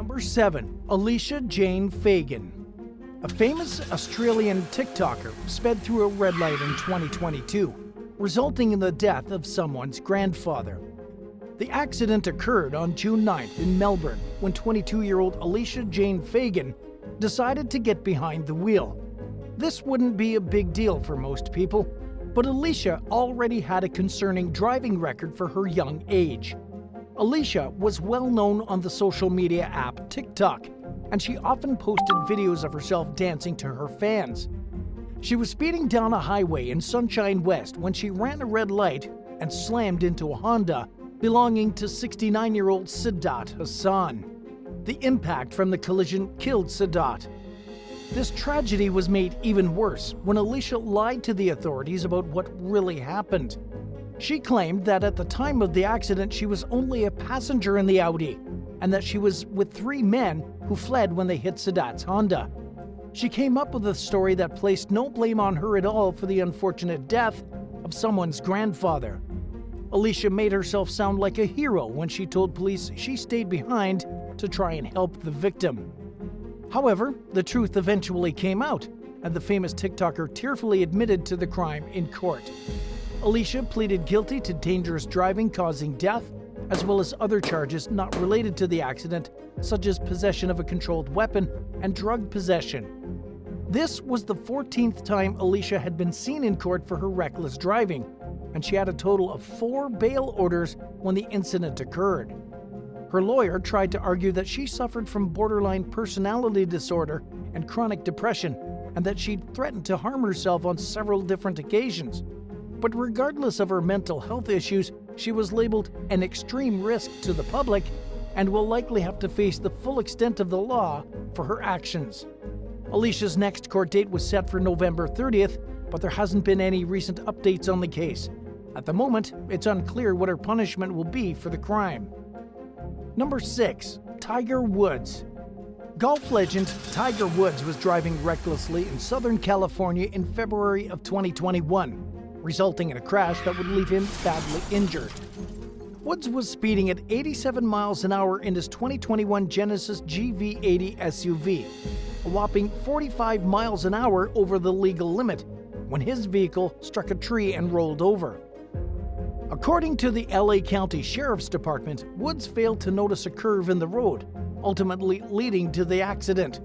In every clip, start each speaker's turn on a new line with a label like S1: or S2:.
S1: Number 7. Alisha Jane Fagan. A famous Australian TikToker sped through a red light in 2022, resulting in the death of someone's grandfather. The accident occurred on June 9th in Melbourne when 22-year-old Alisha Jane Fagan decided to get behind the wheel. This wouldn't be a big deal for most people, but Alisha already had a concerning driving record for her young age. Alisha was well known on the social media app TikTok, and she often posted videos of herself dancing to her fans. She was speeding down a highway in Sunshine West when she ran a red light and slammed into a Honda belonging to 69-year-old Sadat Hassan. The impact from the collision killed Sadat. This tragedy was made even worse when Alisha lied to the authorities about what really happened. She claimed that at the time of the accident she was only a passenger in the Audi and that she was with 3 men who fled when they hit Sadat's Honda. She came up with a story that placed no blame on her at all for the unfortunate death of someone's grandfather. Alisha made herself sound like a hero when she told police she stayed behind to try and help the victim. However, the truth eventually came out, and the famous TikToker tearfully admitted to the crime in court. Alisha pleaded guilty to dangerous driving causing death, as well as other charges not related to the accident, such as possession of a controlled weapon and drug possession. This was the 14th time Alisha had been seen in court for her reckless driving, and she had a total of 4 bail orders when the incident occurred. Her lawyer tried to argue that she suffered from borderline personality disorder and chronic depression, and that she'd threatened to harm herself on several different occasions. But regardless of her mental health issues, she was labeled an extreme risk to the public and will likely have to face the full extent of the law for her actions. Alisha's next court date was set for November 30th, but there hasn't been any recent updates on the case. At the moment, it's unclear what her punishment will be for the crime. Number 6. Tiger Woods. Golf legend Tiger Woods was driving recklessly in Southern California in February of 2021, resulting in a crash that would leave him badly injured. Woods was speeding at 87 miles an hour in his 2021 Genesis GV80 SUV, a whopping 45 miles an hour over the legal limit, when his vehicle struck a tree and rolled over. According to the LA County Sheriff's Department, Woods failed to notice a curve in the road, ultimately leading to the accident.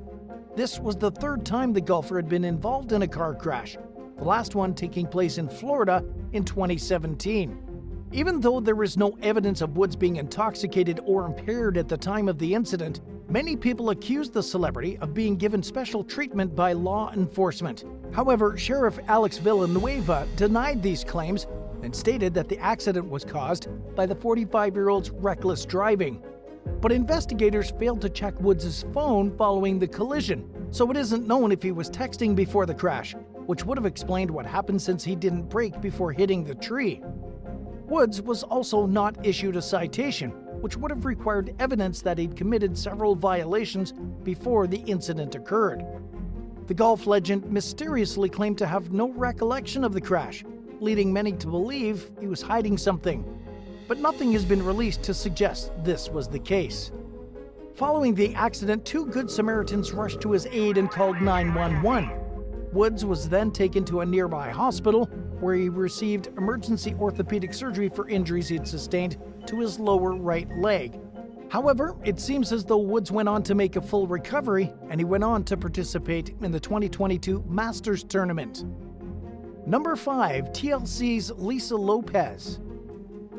S1: This was the 3rd time the golfer had been involved in a car crash, the last one taking place in Florida in 2017. Even though there is no evidence of Woods being intoxicated or impaired at the time of the incident, many people accused the celebrity of being given special treatment by law enforcement. However, Sheriff Alex Villanueva denied these claims and stated that the accident was caused by the 45-year-old's reckless driving. But investigators failed to check Woods' phone following the collision, so it isn't known if he was texting before the crash, which would have explained what happened since he didn't brake before hitting the tree. Woods was also not issued a citation, which would have required evidence that he'd committed several violations before the incident occurred. The golf legend mysteriously claimed to have no recollection of the crash, leading many to believe he was hiding something. But nothing has been released to suggest this was the case. Following the accident, 2 Good Samaritans rushed to his aid and called 911. Woods was then taken to a nearby hospital, where he received emergency orthopedic surgery for injuries he'd sustained to his lower right leg. However, it seems as though Woods went on to make a full recovery, and he went on to participate in the 2022 Masters Tournament. Number 5. TLC's Lisa Lopes.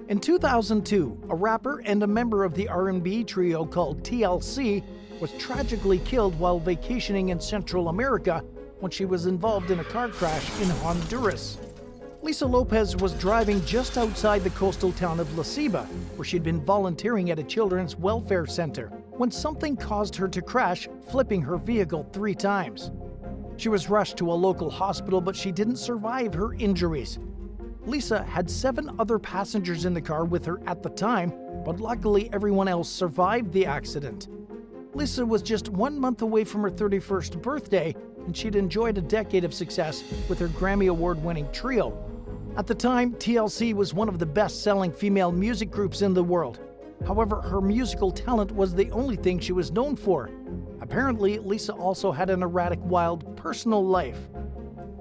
S1: In 2002, a rapper and a member of the R&B trio called TLC was tragically killed while vacationing in Central America when she was involved in a car crash in Honduras. Lisa Lopes was driving just outside the coastal town of La Ceiba, where she'd been volunteering at a children's welfare center, when something caused her to crash, flipping her vehicle 3 times. She was rushed to a local hospital, but she didn't survive her injuries. Lisa had 7 other passengers in the car with her at the time, but luckily everyone else survived the accident. Lisa was just 1 month away from her 31st birthday, and she'd enjoyed a decade of success with her Grammy Award-winning trio. At the time, TLC was one of the best-selling female music groups in the world. However, her musical talent was the only thing she was known for. Apparently, Lisa also had an erratic, wild personal life.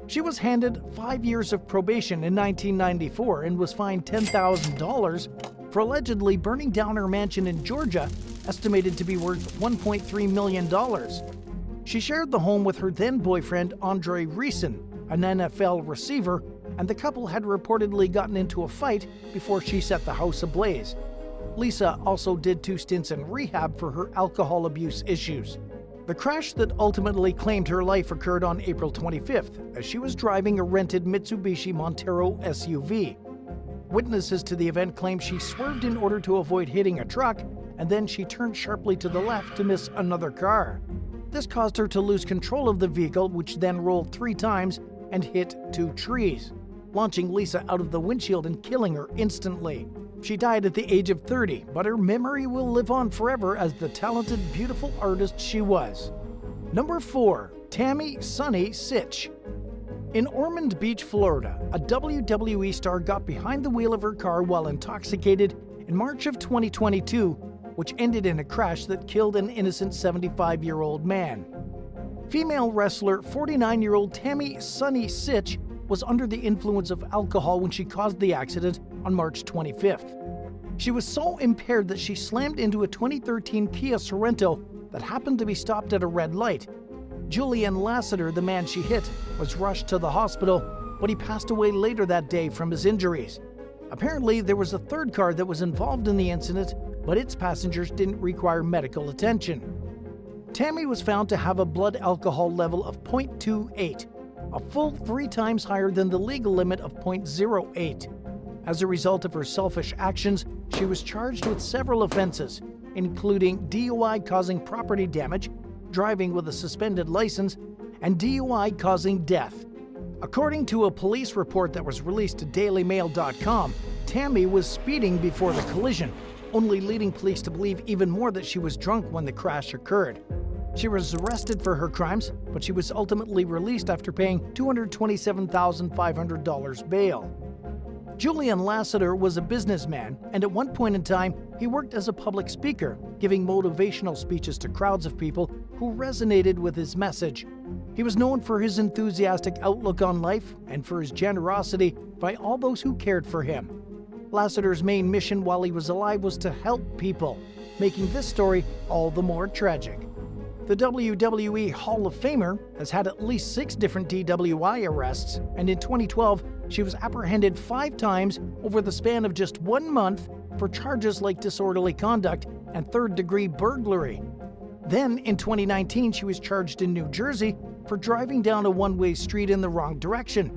S1: She was handed 5 years of probation in 1994 and was fined $10,000 for allegedly burning down her mansion in Georgia, estimated to be worth $1.3 million. She shared the home with her then-boyfriend Andre Reeson, an NFL receiver, and the couple had reportedly gotten into a fight before she set the house ablaze. Lisa also did 2 stints in rehab for her alcohol abuse issues. The crash that ultimately claimed her life occurred on April 25th, as she was driving a rented Mitsubishi Montero SUV. Witnesses to the event claim she swerved in order to avoid hitting a truck, and then she turned sharply to the left to miss another car. This caused her to lose control of the vehicle, which then rolled 3 times and hit 2 trees, launching Lisa out of the windshield and killing her instantly. She died at the age of 30, but her memory will live on forever as the talented, beautiful artist she was. Number 4. Tammy Sytch. In Ormond Beach, Florida, a WWE star got behind the wheel of her car while intoxicated in March of 2022, which ended in a crash that killed an innocent 75-year-old man. Female wrestler 49-year-old Tammy Sytch was under the influence of alcohol when she caused the accident on March 25th. She was so impaired that she slammed into a 2013 Kia Sorento that happened to be stopped at a red light. Julian Lassiter, the man she hit, was rushed to the hospital, but he passed away later that day from his injuries. Apparently, there was a third car that was involved in the incident, but its passengers didn't require medical attention. Tammy was found to have a blood alcohol level of 0.28, a full 3 times higher than the legal limit of 0.08. As a result of her selfish actions, she was charged with several offenses, including DUI causing property damage, driving with a suspended license, and DUI causing death. According to a police report that was released to DailyMail.com, Tammy was speeding before the collision, only leading police to believe even more that she was drunk when the crash occurred. She was arrested for her crimes, but she was ultimately released after paying $227,500 bail. Julian Lassiter was a businessman, and at one point in time, he worked as a public speaker, giving motivational speeches to crowds of people who resonated with his message. He was known for his enthusiastic outlook on life and for his generosity by all those who cared for him. Lassiter's main mission while he was alive was to help people, making this story all the more tragic. The WWE Hall of Famer has had at least 6 different DWI arrests, and in 2012, she was apprehended 5 times over the span of just 1 month for charges like disorderly conduct and third-degree burglary. Then, in 2019, she was charged in New Jersey for driving down a one-way street in the wrong direction.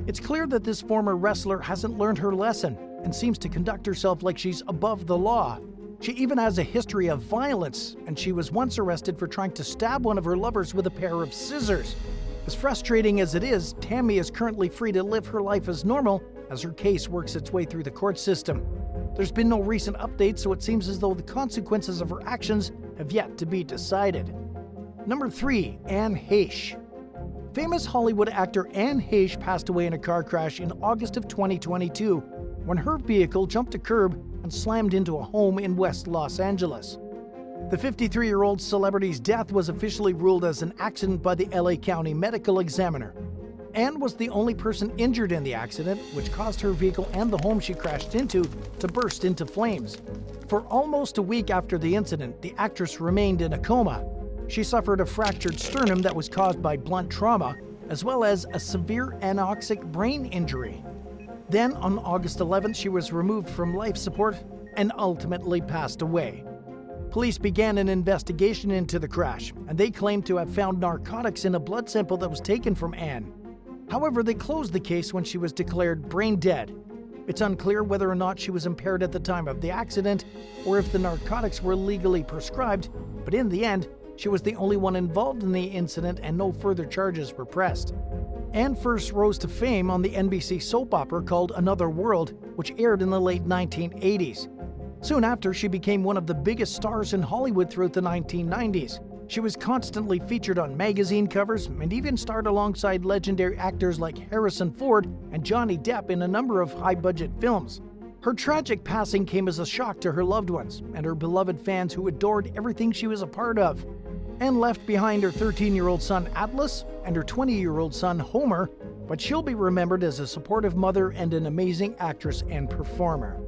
S1: It's clear that this former wrestler hasn't learned her lesson and seems to conduct herself like she's above the law. She even has a history of violence, and she was once arrested for trying to stab one of her lovers with a pair of scissors. As frustrating as it is, Tammy is currently free to live her life as normal as her case works its way through the court system. There's been no recent updates, so it seems as though the consequences of her actions have yet to be decided. Number 3. Heche. Famous Hollywood actor Heche passed away in a car crash in August of 2022 when her vehicle jumped a curb and slammed into a home in West Los Angeles. The 53-year-old celebrity's death was officially ruled as an accident by the LA County Medical Examiner. Anne was the only person injured in the accident, which caused her vehicle and the home she crashed into to burst into flames. For almost a week after the incident, the actress remained in a coma. She suffered a fractured sternum that was caused by blunt trauma, as well as a severe anoxic brain injury. Then, on August 11th, she was removed from life support and ultimately passed away. Police began an investigation into the crash, and they claimed to have found narcotics in a blood sample that was taken from Anne. However, they closed the case when she was declared brain dead. It's unclear whether or not she was impaired at the time of the accident, or if the narcotics were legally prescribed, but in the end, she was the only one involved in the incident and no further charges were pressed. Anne first rose to fame on the NBC soap opera called Another World, which aired in the late 1980s. Soon after, she became one of the biggest stars in Hollywood throughout the 1990s. She was constantly featured on magazine covers and even starred alongside legendary actors like Harrison Ford and Johnny Depp in a number of high-budget films. Her tragic passing came as a shock to her loved ones and her beloved fans who adored everything she was a part of. And left behind her 13-year-old son Atlas and her 20-year-old son Homer, but she'll be remembered as a supportive mother and an amazing actress and performer.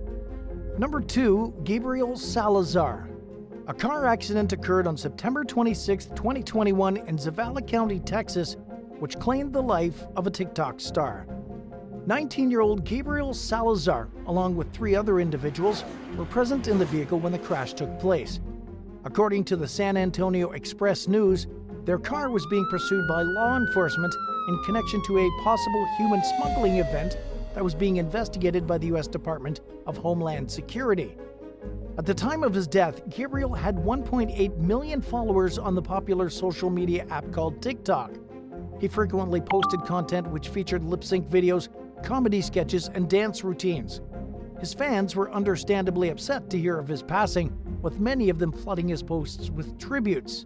S1: Number 2, Gabriel Salazar. A car accident occurred on September 26, 2021 in Zavala County, Texas, which claimed the life of a TikTok star. 19-year-old Gabriel Salazar, along with 3 other individuals, were present in the vehicle when the crash took place. According to the San Antonio Express News, their car was being pursued by law enforcement in connection to a possible human smuggling event that was being investigated by the U.S. Department of Homeland Security. At the time of his death, Gabriel had 1.8 million followers on the popular social media app called TikTok. He frequently posted content which featured lip-sync videos, comedy sketches, and dance routines. His fans were understandably upset to hear of his passing, with many of them flooding his posts with tributes.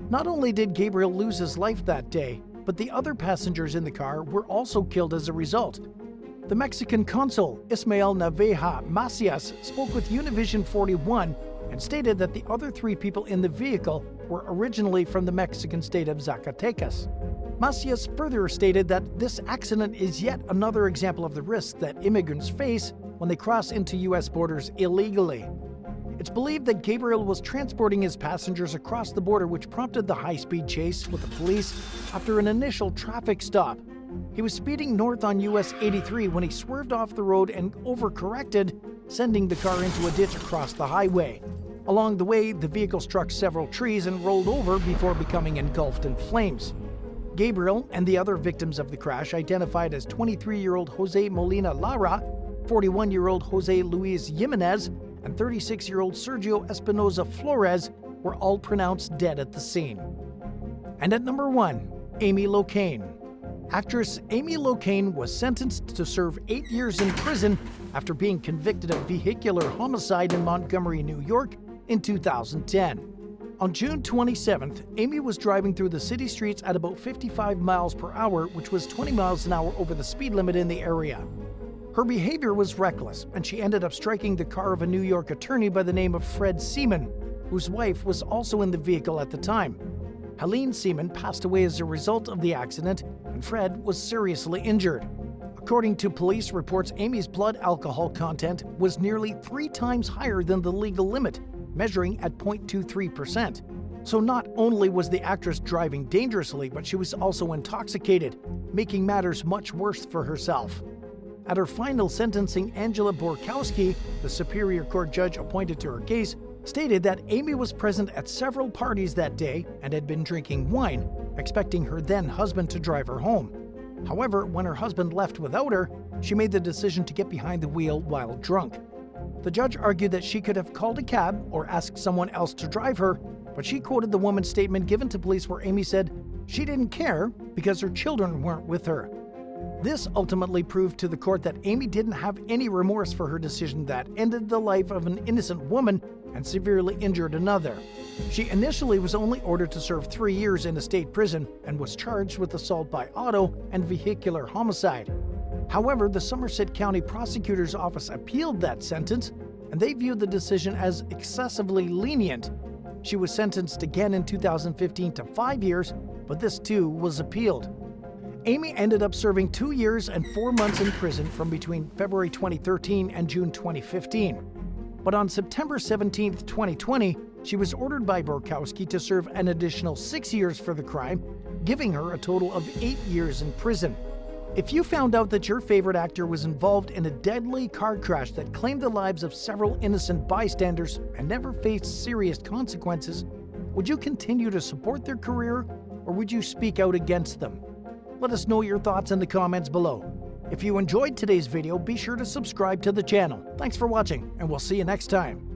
S1: Not only did Gabriel lose his life that day, but the other passengers in the car were also killed as a result. The Mexican consul, Ismael Naveja Macias, spoke with Univision 41 and stated that the other 3 people in the vehicle were originally from the Mexican state of Zacatecas. Macias further stated that this accident is yet another example of the risks that immigrants face when they cross into U.S. borders illegally. It's believed that Gabriel was transporting his passengers across the border, which prompted the high-speed chase with the police after an initial traffic stop. He was speeding north on US 83 when he swerved off the road and overcorrected, sending the car into a ditch across the highway. Along the way, the vehicle struck several trees and rolled over before becoming engulfed in flames. Gabriel and the other victims of the crash, identified as 23-year-old Jose Molina Lara, 41-year-old Jose Luis Jimenez, and 36-year-old Sergio Espinoza Flores, were all pronounced dead at the scene. And at number 1, Amy Locane. Actress Amy Locane was sentenced to serve 8 years in prison after being convicted of vehicular homicide in Montgomery, New York in 2010. On June 27th, Amy was driving through the city streets at about 55 miles per hour, which was 20 miles an hour over the speed limit in the area. Her behavior was reckless, and she ended up striking the car of a New York attorney by the name of Fred Seaman, whose wife was also in the vehicle at the time. Helene Seaman passed away as a result of the accident, and Fred was seriously injured. According to police reports, Amy's blood alcohol content was nearly 3 times higher than the legal limit, measuring at 0.23%. So not only was the actress driving dangerously, but she was also intoxicated, making matters much worse for herself. At her final sentencing, Angela Borkowski, the Superior Court judge appointed to her case, stated that Amy was present at several parties that day and had been drinking wine, expecting her then-husband to drive her home. However, when her husband left without her, she made the decision to get behind the wheel while drunk. The judge argued that she could have called a cab or asked someone else to drive her, but she quoted the woman's statement given to police where Amy said she didn't care because her children weren't with her. This ultimately proved to the court that Amy didn't have any remorse for her decision that ended the life of an innocent woman and severely injured another. She initially was only ordered to serve 3 years in a state prison and was charged with assault by auto and vehicular homicide. However, the Somerset County Prosecutor's Office appealed that sentence, and they viewed the decision as excessively lenient. She was sentenced again in 2015 to 5 years, but this too was appealed. Amy ended up serving 2 years and 4 months in prison from between February 2013 and June 2015. But on September 17, 2020, she was ordered by Borkowski to serve an additional 6 years for the crime, giving her a total of 8 years in prison. If you found out that your favorite actor was involved in a deadly car crash that claimed the lives of several innocent bystanders and never faced serious consequences, would you continue to support their career, or would you speak out against them? Let us know your thoughts in the comments below. If you enjoyed today's video, be sure to subscribe to the channel. Thanks for watching, and we'll see you next time.